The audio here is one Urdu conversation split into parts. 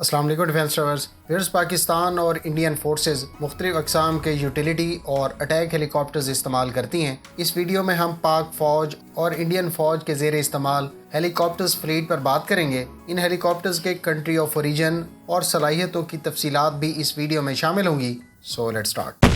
السلام علیکم ڈیفینس ٹاورز ویئرز پاکستان اور انڈین فورسز مختلف اقسام کے یوٹیلیٹی اور اٹیک ہیلی کاپٹرز استعمال کرتی ہیں۔ اس ویڈیو میں ہم پاک فوج اور انڈین فوج کے زیر استعمال ہیلی کاپٹرز فلیٹ پر بات کریں گے۔ ان ہیلی کاپٹرز کے کنٹری آف اوریجن اور صلاحیتوں کی تفصیلات بھی اس ویڈیو میں شامل ہوں گی۔ So let's start.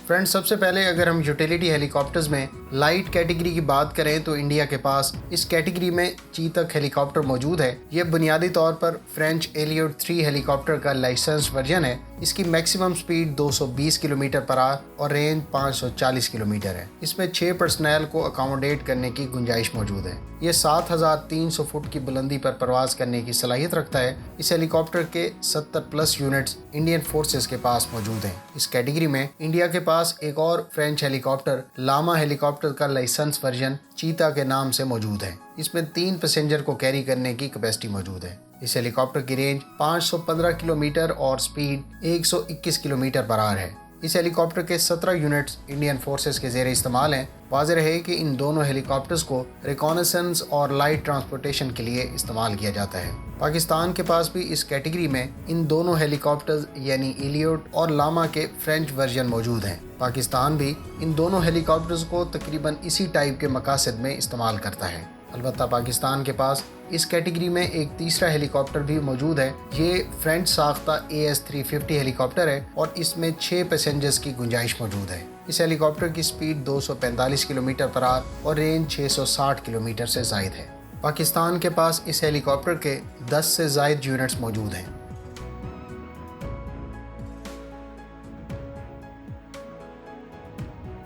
فرینڈ، سب سے پہلے اگر ہم یوٹیلیٹی ہیلی کاپٹرز میں لائٹ کیٹیگری کی بات کریں تو انڈیا کے پاس اس کیٹیگری میں چیتک ہیلی کاپٹر موجود ہے۔ یہ بنیادی طور پر فرینچ ایلیوٹ 3 ہیلی کاپٹر کا لائسنس ورژن ہے۔ اس کی میکسیمم سپیڈ 220 کلومیٹر پر آور اور رینج 540 کلومیٹر ہے۔ اس میں 6 پرسنل کو اکاموڈیٹ کرنے کی گنجائش موجود ہے۔ یہ 7300 فٹ کی بلندی پر پرواز کرنے کی صلاحیت رکھتا ہے۔ اس ہیلی کاپٹر کے 70+ یونٹس انڈین فورسز کے پاس موجود ہیں۔ اس کیٹیگری میں انڈیا کے پاس ایک اور فرینچ ہیلی کاپٹر لاما ہیلی کاپٹر کا لائسنس ورژن چیتا کے نام سے موجود ہے۔ اس میں 3 پیسنجر کو کیری کرنے کی کیپیسٹی موجود ہے۔ اس ہیلی کاپٹر کی رینج 515 کلومیٹر اور سپیڈ 121 کلومیٹر پر آور ہے۔ اس ہیلی کاپٹر کے 17 یونٹس انڈین فورسز کے زیر استعمال ہیں۔ واضح رہے کہ ان دونوں ہیلی کاپٹرز کو ریکونیسنس اور لائٹ ٹرانسپورٹیشن کے لیے استعمال کیا جاتا ہے۔ پاکستان کے پاس بھی اس کیٹیگری میں ان دونوں ہیلی کاپٹرز یعنی ایلیوٹ اور لاما کے فرینچ ورژن موجود ہیں۔ پاکستان بھی ان دونوں ہیلی کاپٹرز کو تقریباً اسی ٹائپ کے مقاصد میں استعمال کرتا ہے۔ البتہ پاکستان کے پاس اس کیٹیگری میں ایک تیسرا ہیلی کاپٹر بھی موجود ہے۔ یہ فرینچ ساختہ AS-350 ہیلی کاپٹر ہے اور اس میں 6 پیسنجرز کی گنجائش موجود ہے۔ اس ہیلی کاپٹر کی سپیڈ 245 کلومیٹر پر آور اور رینج 660 کلومیٹر سے زائد ہے۔ پاکستان کے پاس اس ہیلی کاپٹر کے 10 سے زائد یونٹس موجود ہیں۔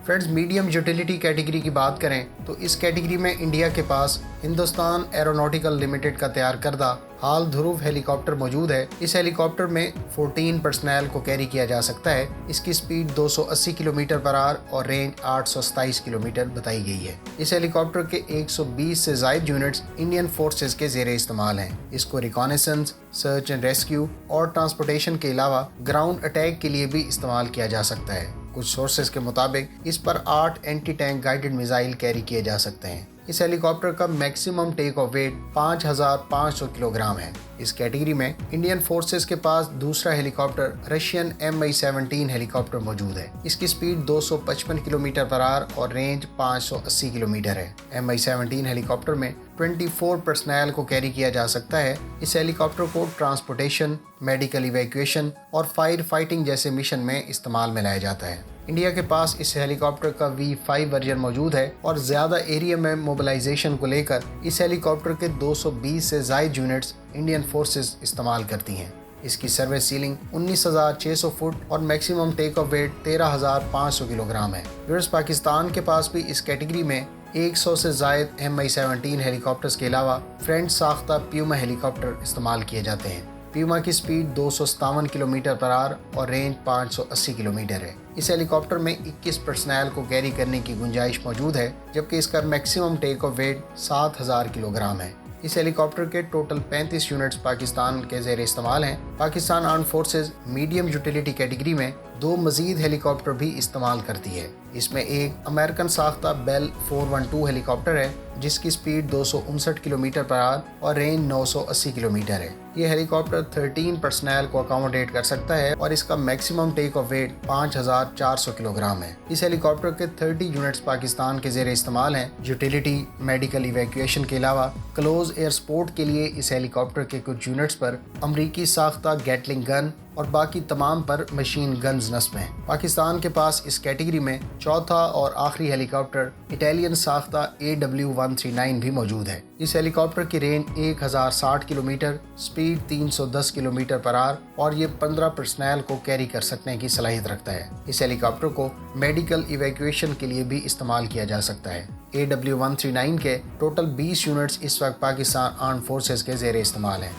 فرینڈز، میڈیم یوٹیلیٹی کیٹیگری کی بات کریں تو اس کیٹیگری میں انڈیا کے پاس ہندوستان ایروناٹیکل لمیٹڈ کا تیار کردہ ہال دھرو ہیلی کاپٹر موجود ہے۔ اس ہیلی کاپٹر میں 14 پرسنل کو کیری کیا جا سکتا ہے۔ اس کی سپیڈ 280 کلومیٹر پر آور اور رینج 827 کلومیٹر بتائی گئی ہے۔ اس ہیلی کاپٹر کے 120 سے زائد یونٹس انڈین فورسز کے زیر استعمال ہیں۔ اس کو ریکونیسنس، سرچ اینڈ ریسکیو اور ٹرانسپورٹیشن کے علاوہ گراؤنڈ اٹیک کے لیے بھی استعمال کیا جا سکتا ہے۔ کچھ سورسز کے مطابق اس پر 8 anti tank guided missile carry کیے جا سکتے ہیں۔ اس ہیلی کاپٹر کا maximum take off weight 5500 kilogram ہے۔ اس کیٹیگری میں انڈین فورسز کے پاس دوسرا helicopter Russian Mi-17 helicopter موجود ہے۔ اس کی سپیڈ 255 کلومیٹر پر آور اور رینج 580 کلومیٹر ہے۔ Mi-17 ہیلی کاپٹر میں 24 پرسنل کو کیری کیا جا سکتا ہے۔ اس ہیلی کاپٹر کو ٹرانسپورٹیشن، میڈیکل ایویکویشن اور فائر فائٹنگ جیسے مشن میں استعمال میں لایا جاتا ہے۔ انڈیا کے پاس اس ہیلی کاپٹر کا V5 ورژن موجود ہے اور زیادہ ایریا میں موبلائزیشن کو لے کر اس ہیلی کاپٹر کے 220 سے زائد یونٹس انڈین فورسز استعمال کرتی ہیں۔ اس کی سروس سیلنگ 19,600 فٹ اور maximum take off weight 13,500 kilogram ہے۔ ویئرز، پاکستان کے پاس بھی اس کیٹیگری میں 100 سے زائد Mi-17 ہیلی کاپٹرز کے علاوہ فرینچ ساختہ پیوما ہیلی کاپٹر استعمال کیے جاتے ہیں۔ پیوما کی سپیڈ 257 کلومیٹر پر آور اور رینج 580 کلومیٹر ہے۔ اس ہیلی کاپٹر میں 21 پرسنل کو کیری کرنے کی گنجائش موجود ہے، جبکہ اس کا maximum take off weight 7000 kilogram ہے۔ اس ہیلی کاپٹر کے ٹوٹل 35 یونٹس پاکستان کے زیر استعمال ہیں۔ Pakistan armed forces medium utility category میں 2 مزید ہیلی کاپٹر بھی استعمال کرتی ہے۔ اس میں ایک امریکن ساختہ بیل 412 ہیلی کاپٹر ہے جس کی سپیڈ 259 کلومیٹر پر آور اور رینج 980 کلومیٹر ہے۔ یہ ہیلی کاپٹر 13 پرسنل کو اکاموڈیٹ کر سکتا ہے اور اس کا maximum take off weight 5400 kilogram ہے۔ اس ہیلی کاپٹر کے 30 یونٹس پاکستان کے زیر استعمال ہیں۔ یوٹیلیٹی، میڈیکل ایویکویشن کے علاوہ کلوز ایئر سپورٹ کے لیے اس ہیلی کاپٹر کے کچھ یونٹس پر امریکی ساختہ گیٹلنگ گن اور باقی تمام پر مشین گنز نصب ہیں۔ پاکستان کے پاس اس کیٹیگری میں چوتھا اور آخری ہیلی کاپٹر اٹالین ساختہ AW139 بھی موجود ہے۔ اس ہیلی کاپٹر کی رینج 1060 کلومیٹر، سپیڈ 310 کلومیٹر پر آور اور یہ 15 پرسنل کو کیری کر سکنے کی صلاحیت رکھتا ہے۔ اس ہیلی کاپٹر کو میڈیکل ایویکویشن کے لیے بھی استعمال کیا جا سکتا ہے۔ AW139 کے ٹوٹل 20 یونٹس اس وقت پاکستان آرمڈ فورسز کے زیر استعمال ہیں۔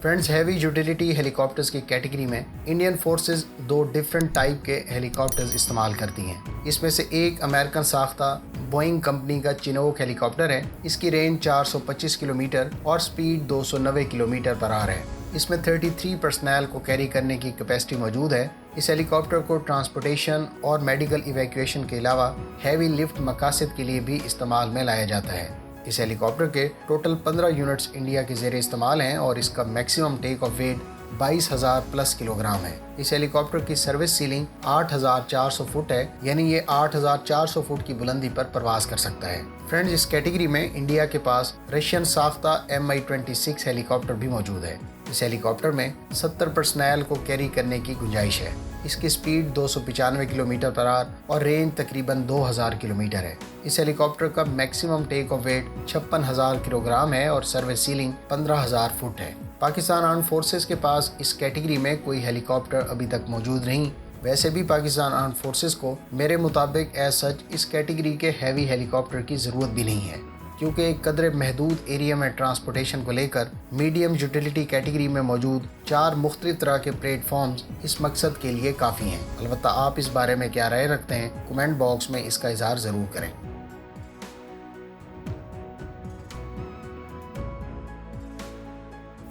فرینڈز ہیوی یوٹیلیٹی ہیلی کاپٹرز کی کیٹیگری میں انڈین فورسز 2 ڈیفرنٹ ٹائپ کے ہیلی کاپٹرز استعمال کرتی ہیں۔ اس میں سے ایک امریکن ساختہ بوئنگ کمپنی کا چینوک ہیلی کاپٹر ہے۔ اس کی رینج 425 کلومیٹر اور سپیڈ 290 کلومیٹر پر آور ہے۔ اس میں 33 پرسنل کو کیری کرنے کی کیپیسٹی موجود ہے۔ اس ہیلی کاپٹر کو ٹرانسپورٹیشن اور میڈیکل ایویکویشن کے علاوہ ہیوی لفٹ مقاصد کے لیے بھی استعمال میں لایا جاتا ہے۔ اس ہیلی کاپٹر کے ٹوٹل 15 یونٹس انڈیا کے زیر استعمال ہیں اور اس کا maximum take off weight 22,000 plus kilogram ہے۔ اس ہیلی کاپٹر کی سروس سیلنگ 8,400 فٹ ہے، یعنی یہ 8,400 فٹ کی بلندی پر پرواز کر سکتا ہے۔ فرینڈز اس کیٹیگری میں انڈیا کے پاس رشین ساختہ Mi-26 ہیلی کاپٹر بھی موجود ہے۔ اس ہیلی کاپٹر میں 70 پرسنل کو کیری کرنے کی گنجائش ہے۔ اس کی سپیڈ 295 کلومیٹر پر آور اور رینج تقریباً 2000 کلومیٹر ہے۔ اس ہیلی کاپٹر کا maximum take off weight 56,000 kilogram ہے اور سروس سیلنگ 15,000 فٹ ہے۔ پاکستان آرمڈ فورسز کے پاس اس کیٹیگری میں کوئی ہیلی کاپٹر ابھی تک موجود نہیں۔ ویسے بھی پاکستان آرمڈ فورسز کو میرے مطابق ایز سچ اس کیٹیگری کے ہیوی ہیلی کاپٹر کی ضرورت بھی نہیں ہے، کیونکہ ایک قدر محدود ایریا میں ٹرانسپورٹیشن کو لے کر میڈیم یوٹیلیٹی کیٹیگری میں موجود 4 مختلف طرح کے پلیٹ فارمز اس مقصد کے لیے کافی ہیں۔ البتہ آپ اس بارے میں کیا رائے رکھتے ہیں، کمنٹ باکس میں اس کا اظہار ضرور کریں۔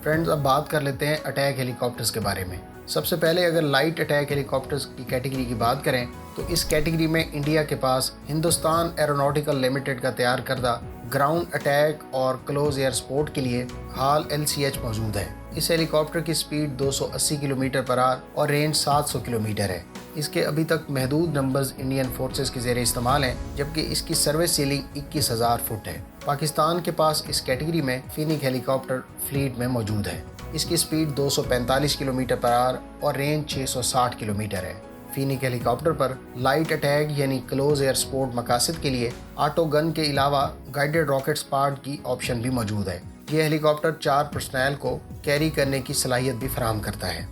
فرینڈز اب بات کر لیتے ہیں اٹیک ہیلی کاپٹرز کے بارے میں۔ سب سے پہلے اگر لائٹ اٹیک ہیلی کاپٹرز کی کیٹیگری کی بات کریں تو اس کیٹیگری میں انڈیا کے پاس ہندوستان ایروناٹیکل لمیٹڈ کا تیار کردہ گراؤنڈ اٹیک اور کلوز ایئر سپورٹ کے لیے HAL LCH موجود ہے۔ اس ہیلی کاپٹر کی سپیڈ 280 کلومیٹر پر آور اور رینج 700 کلومیٹر ہے۔ اس کے ابھی تک محدود نمبرز انڈین فورسز کے زیر استعمال ہیں، جبکہ اس کی سروس سیلنگ 21,000 فٹ ہے۔ پاکستان کے پاس اس کیٹیگری میں فینک ہیلی کاپٹر فلیٹ میں موجود ہے۔ اس کی سپیڈ 245 کلومیٹر پر آور اور رینج 660 کلومیٹر ہے۔ فینک ہیلی کاپٹر پر لائٹ اٹیک یعنی کلوز ایئر سپورٹ مقاصد کے لیے آٹو گن کے علاوہ گائیڈڈ راکٹ سپارٹ کی آپشن بھی موجود ہے۔ یہ ہیلی کاپٹر 4 پرسنل کو کیری کرنے کی صلاحیت بھی فراہم کرتا ہے۔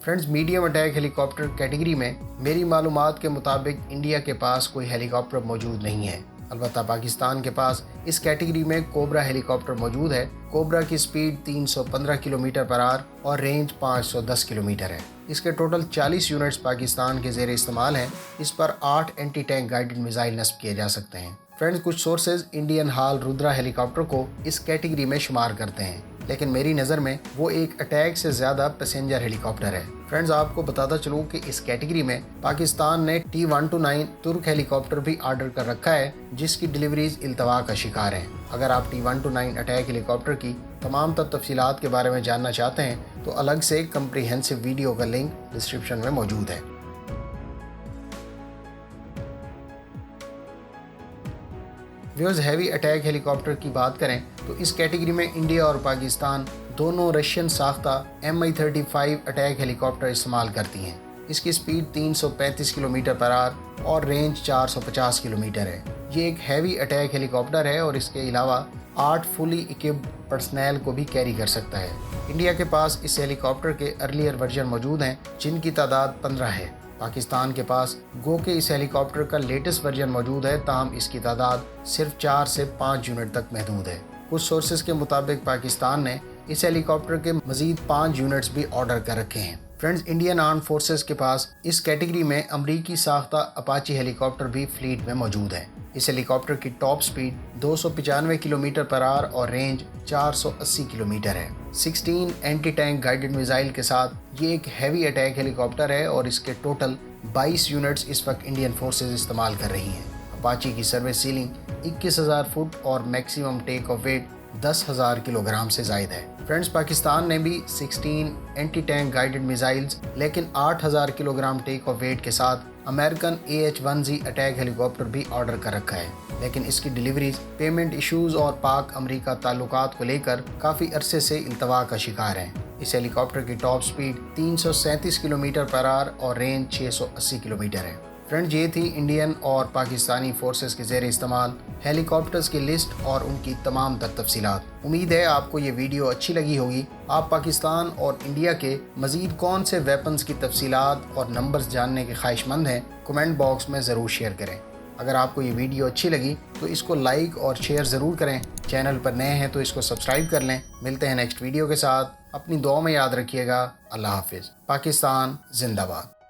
فرینڈز میڈیم اٹیک ہیلی کاپٹر کیٹیگری میں میری معلومات کے مطابق انڈیا کے پاس کوئی ہیلی کاپٹر موجود نہیں ہے۔ البتہ پاکستان کے پاس اس کیٹیگری میں کوبرا ہیلی کاپٹر موجود ہے۔ کوبرا کی سپیڈ 315 کلومیٹر پر آور اور رینج 510 کلومیٹر ہے۔ اس کے ٹوٹل 40 یونٹس پاکستان کے زیر استعمال ہیں۔ اس پر 8 اینٹی ٹینک گائیڈڈ میزائل نصب کیے جا سکتے ہیں۔ فرینڈز کچھ سورسز انڈین HAL رودرا ہیلی کاپٹر کو اس کیٹیگری میں شمار کرتے ہیں، لیکن میری نظر میں وہ ایک اٹیک سے زیادہ پیسنجر ہیلی کاپٹر ہے۔ فرینڈز آپ کو بتاتا چلوں کہ اس کیٹیگری میں پاکستان نے T-129 ترک ہیلی کاپٹر بھی آرڈر کر رکھا ہے، جس کی ڈیلیوریز التوا کا شکار ہیں۔ اگر آپ T-129 اٹیک ہیلی کاپٹر کی تمام تفصیلات کے بارے میں جاننا چاہتے ہیں تو الگ سے کمپریہنسو ویڈیو کا لنک ڈسکرپشن میں موجود ہے۔ ویورز ہیوی اٹیک ہیلی کاپٹر کی بات کریں تو اس کیٹیگری میں انڈیا اور پاکستان دونوں رشین ساختہ Mi-35 اٹیک ہیلی کاپٹر استعمال کرتی ہیں۔ اس کی سپیڈ 335 کلومیٹر پر آور اور رینج 450 کلومیٹر ہے۔ یہ ایک ہیوی اٹیک ہیلی کاپٹر ہے اور اس کے علاوہ 8 فلی اکوپڈ پرسنل کو بھی کیری کر سکتا ہے۔ انڈیا کے پاس اس ہیلی کاپٹر کے ارلیئر ورژن موجود ہیں، جن کی تعداد 15 ہے۔ پاکستان کے پاس گو کے اس ہیلی کاپٹر کا لیٹسٹ ورژن موجود ہے، تاہم اس کی تعداد صرف 4 سے 5 یونٹ تک محدود ہے۔ کچھ سورسز کے مطابق پاکستان نے اس ہیلی کاپٹر کے مزید 5 یونٹس بھی آرڈر کر رکھے ہیں۔ فرینڈز انڈین آرمڈ فورسز کے پاس اس کیٹیگری میں امریکی ساختہ اپاچی ہیلی کاپٹر بھی فلیٹ میں موجود ہے۔ اس ہیلی کاپٹر کی ٹاپ سپیڈ 295 کلومیٹر پر آور اور رینج 480 کلومیٹر ہے۔ 16 اینٹی ٹینک گائیڈڈ میزائل کے ساتھ یہ ایک ہیوی اٹیک ہیلی کاپٹر ہے اور اس کے ٹوٹل 22 یونٹس اس وقت انڈین فورسز استعمال کر رہی ہیں۔ اپاچی کی سروس سیلنگ 21,000 فٹ اور maximum take off weight 10,000 kilogram سے زائد ہے۔ فرینڈز پاکستان نے بھی 16 اینٹی ٹینک گائیڈڈ میزائلز لیکن 8,000 کلوگرام ٹیک آف ویٹ کے ساتھ امریکن AH-1Z اٹیک ہیلی کاپٹر بھی آرڈر کر رکھا ہے، لیکن اس کی ڈیلیوریز پیمنٹ ایشوز اور پاک امریکہ تعلقات کو لے کر کافی عرصے سے التوا کا شکار ہیں۔ اس ہیلی کاپٹر کی ٹاپ سپیڈ 337 کلومیٹر پر آور اور رینج 680 کلومیٹر ہے۔ فرینڈ یہ تھی انڈین اور پاکستانی فورسز کے زیر استعمال ہیلی کاپٹرز کی لسٹ اور ان کی تمام تر تفصیلات۔ امید ہے آپ کو یہ ویڈیو اچھی لگی ہوگی۔ آپ پاکستان اور انڈیا کے مزید کون سے ویپنز کی تفصیلات اور نمبرز جاننے کے خواہش مند ہیں، کمنٹ باکس میں ضرور شیئر کریں۔ اگر آپ کو یہ ویڈیو اچھی لگی تو اس کو لائک اور شیئر ضرور کریں. چینل پر نئے ہیں تو اس کو سبسکرائب کر لیں. ملتے ہیں نیکسٹ ویڈیو کے ساتھ. اپنی دعاؤں میں یاد رکھیے گا. اللہ حافظ. پاکستان زندہ باد.